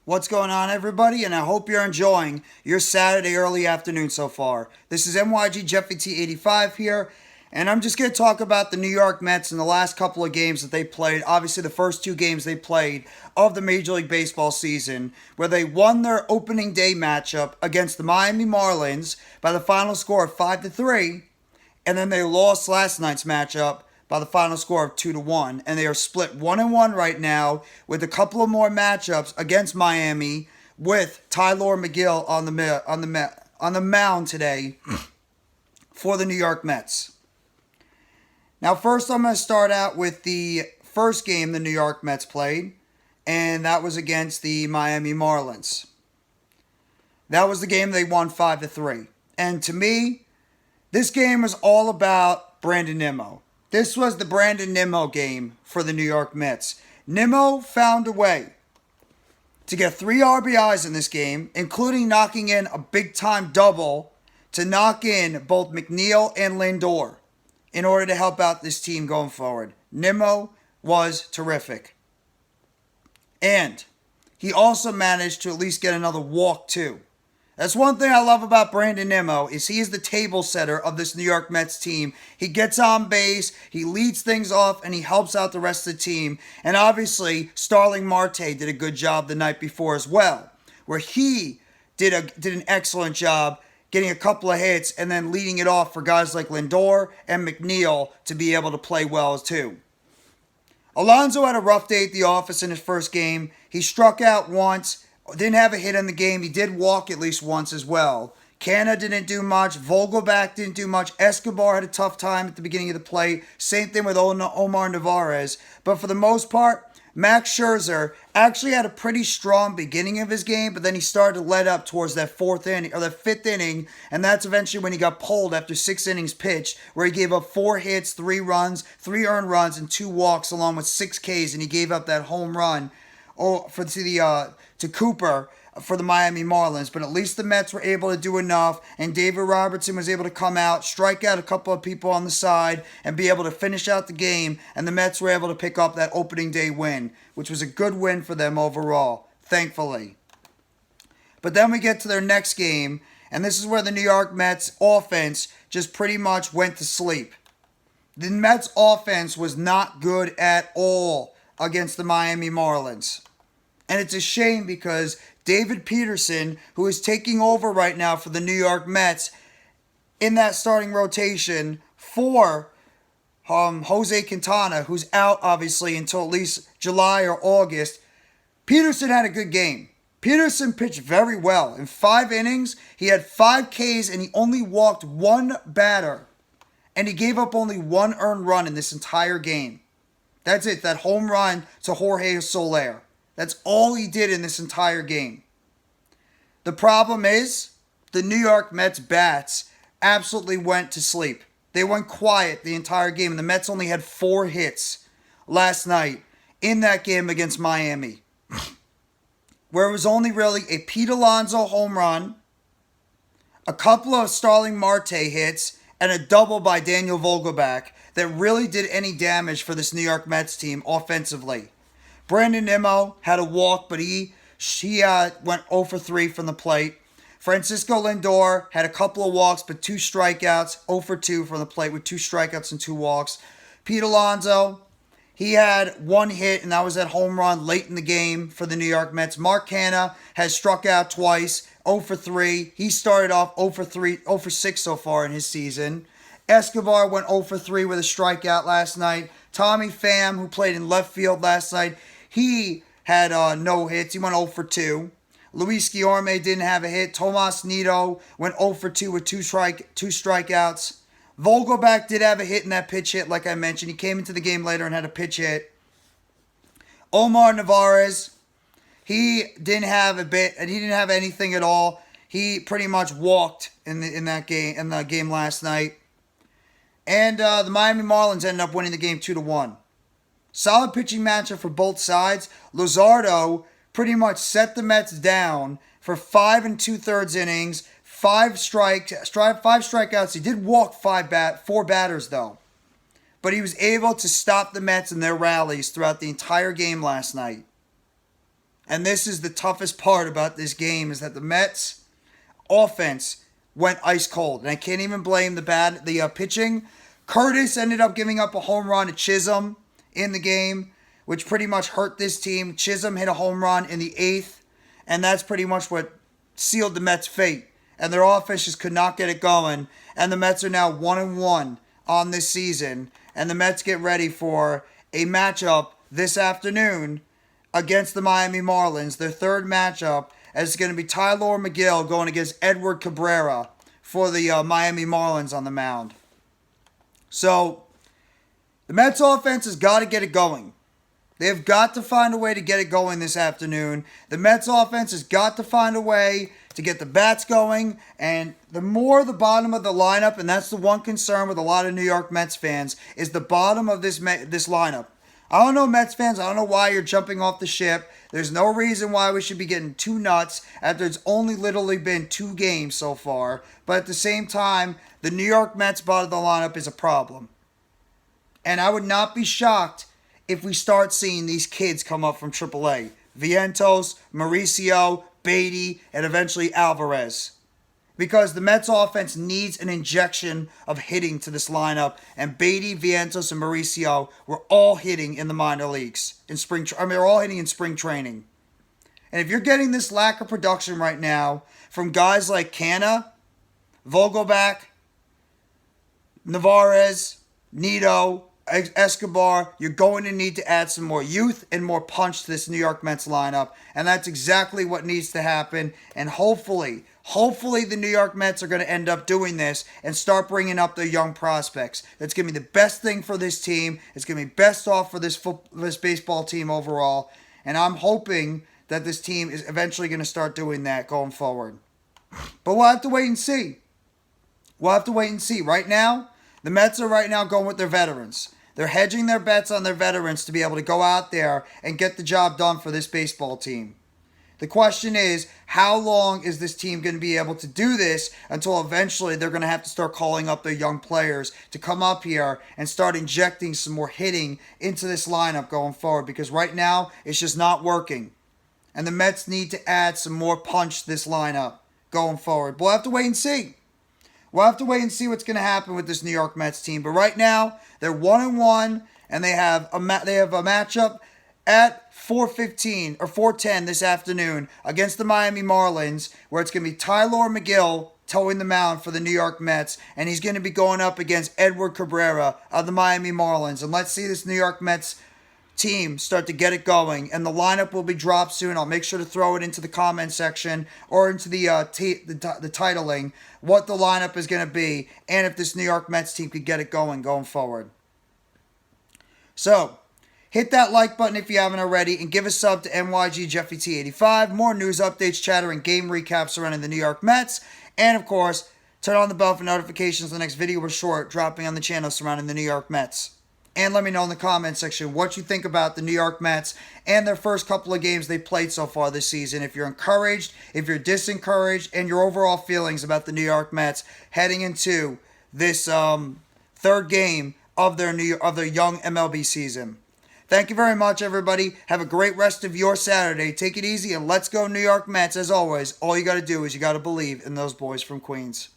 What's going on, everybody? And I hope you're enjoying your Saturday early afternoon so far. This is MYG Jeffy T85 here, and I'm just going to talk about the New York Mets in the last couple of games that they played. Obviously, the first two games they played of the Major League Baseball season, where they won their opening day matchup against the Miami Marlins by the final score of 5-3, and then they lost last night's matchup by the final score of 2-1, and they are split 1-1 right now with a couple of more matchups against Miami with Tylor Megill on the mound today for the New York Mets. Now, first I'm going to start out with the first game the New York Mets played, and that was against the Miami Marlins. That was the game they won 5-3. And to me, this game was all about Brandon Nimmo. This was the Brandon Nimmo game for the New York Mets. Nimmo found a way to get 3 RBIs in this game, including knocking in a big-time double to knock in both McNeil and Lindor in order to help out this team going forward. Nimmo was terrific. And he also managed to at least get another walk, too. That's one thing I love about Brandon Nimmo is he is the table setter of this New York Mets team. He gets on base, he leads things off, and he helps out the rest of the team. And obviously, Starling Marte did a good job the night before as well, where he did an excellent job getting a couple of hits and then leading it off for guys like Lindor and McNeil to be able to play well too. Alonso had a rough day at the office in his first game. He struck out once. Didn't have a hit in the game. He did walk at least once as well. Canna didn't do much. Vogelback didn't do much. Escobar had a tough time at the beginning of the play. Same thing with Omar Narvaez. But for the most part, Max Scherzer actually had a pretty strong beginning of his game, but then he started to let up towards that fifth inning, and that's eventually when he got pulled after 6 innings pitched, where he gave up 4 hits, 3 runs, 3 earned runs, and 2 walks, along with 6 Ks, and he gave up that home run to Cooper for the Miami Marlins. But at least the Mets were able to do enough, and David Robertson was able to come out, strike out a couple of people on the side, and be able to finish out the game, and the Mets were able to pick up that opening day win, which was a good win for them overall, thankfully. But then we get to their next game, and this is where the New York Mets offense just pretty much went to sleep. The Mets offense was not good at all against the Miami Marlins. And it's a shame because David Peterson, who is taking over right now for the New York Mets in that starting rotation for Jose Quintana, who's out obviously until at least July or August, Peterson had a good game. Peterson pitched very well. In 5 innings, he had 5 Ks and he only walked 1 batter. And he gave up only 1 earned run in this entire game. That's it, that home run to Jorge Soler. That's all he did in this entire game. The problem is, the New York Mets bats absolutely went to sleep. They went quiet the entire game, and the Mets only had 4 hits last night in that game against Miami, where it was only really a Pete Alonso home run, a couple of Starling Marte hits, and a double by Daniel Vogelback that really did any damage for this New York Mets team offensively. Brandon Nimmo had a walk, but he went 0 for 3 from the plate. Francisco Lindor had a couple of walks, but 2 strikeouts, 0 for 2 from the plate with 2 strikeouts and 2 walks. Pete Alonso, he had 1 hit, and that was that home run late in the game for the New York Mets. Mark Canha has struck out twice, 0 for 3. He started off 0 for 6 so far in his season. Escobar went 0 for 3 with a strikeout last night. Tommy Pham, who played in left field last night, he had no hits. He went 0 for 2. Luis Guillorme didn't have a hit. Tomas Nido went 0 for 2 with 2 strikeouts. Vogelback did have a hit in that pitch hit, like I mentioned. He came into the game later and had a pitch hit. Omar Narvaez, he didn't have anything at all. He pretty much walked in the game last night. And the Miami Marlins ended up winning the game 2-1. Solid pitching matchup for both sides. Luzardo pretty much set the Mets down for 5 2/3 innings, 5 strikeouts. He did walk 4 batters though. But he was able to stop the Mets in their rallies throughout the entire game last night. And this is the toughest part about this game, is that the Mets offense went ice cold. And I can't even blame the pitching. Curtis ended up giving up a home run to Chisholm in the game, which pretty much hurt this team. Chisholm hit a home run in the 8th, and that's pretty much what sealed the Mets' fate. And their offense just could not get it going. And the Mets are now 1-1 on this season. And the Mets get ready for a matchup this afternoon against the Miami Marlins. Their third matchup, as it's going to be Tylor Megill going against Edward Cabrera for the Miami Marlins on the mound. So, the Mets offense has got to get it going. They've got to find a way to get it going this afternoon. The Mets offense has got to find a way to get the bats going. And the more the bottom of the lineup, and that's the one concern with a lot of New York Mets fans, is the bottom of this lineup. I don't know, Mets fans. I don't know why you're jumping off the ship. There's no reason why we should be getting too nuts after it's only literally been 2 games so far. But at the same time, the New York Mets bottom of the lineup is a problem. And I would not be shocked if we start seeing these kids come up from AAA. Vientos, Mauricio, Beatty, and eventually Alvarez. Because the Mets offense needs an injection of hitting to this lineup. And Beatty, Vientos, and Mauricio were all hitting in the minor leagues. They're all hitting in spring training. And if you're getting this lack of production right now from guys like Canna, Vogelback, Navarez, Nito, Escobar, you're going to need to add some more youth and more punch to this New York Mets lineup. And that's exactly what needs to happen. And hopefully the New York Mets are going to end up doing this and start bringing up their young prospects. That's going to be the best thing for this team. It's going to be best off for this baseball team overall. And I'm hoping that this team is eventually going to start doing that going forward. But we'll have to wait and see. Right now, the Mets are going with their veterans. They're hedging their bets on their veterans to be able to go out there and get the job done for this baseball team. The question is, how long is this team going to be able to do this until eventually they're going to have to start calling up their young players to come up here and start injecting some more hitting into this lineup going forward, because right now it's just not working. And the Mets need to add some more punch to this lineup going forward. We'll have to wait and see. We'll have to wait and see what's going to happen with this New York Mets team. But right now, they're 1-1, and they have a matchup at 4:15 or 4:10 this afternoon against the Miami Marlins, where it's going to be Tylor Megill towing the mound for the New York Mets, and he's going to be going up against Edward Cabrera of the Miami Marlins. And let's see this New York Mets team start to get it going, and the lineup will be dropped soon. I'll make sure to throw it into the comment section or into the titling what the lineup is going to be, and if this New York Mets team could get it going forward. So hit that like button if you haven't already, and give a sub to NYG Jeffy T85. More news updates, chatter, and game recaps surrounding the New York Mets, and of course turn on the bell for notifications. The next video or short dropping on the channel surrounding the New York Mets. And let me know in the comment section what you think about the New York Mets and their first couple of games they played so far this season. If you're encouraged, if you're disencouraged, and your overall feelings about the New York Mets heading into this third game of their young MLB season. Thank you very much, everybody. Have a great rest of your Saturday. Take it easy, and let's go New York Mets. As always, all you got to do is you got to believe in those boys from Queens.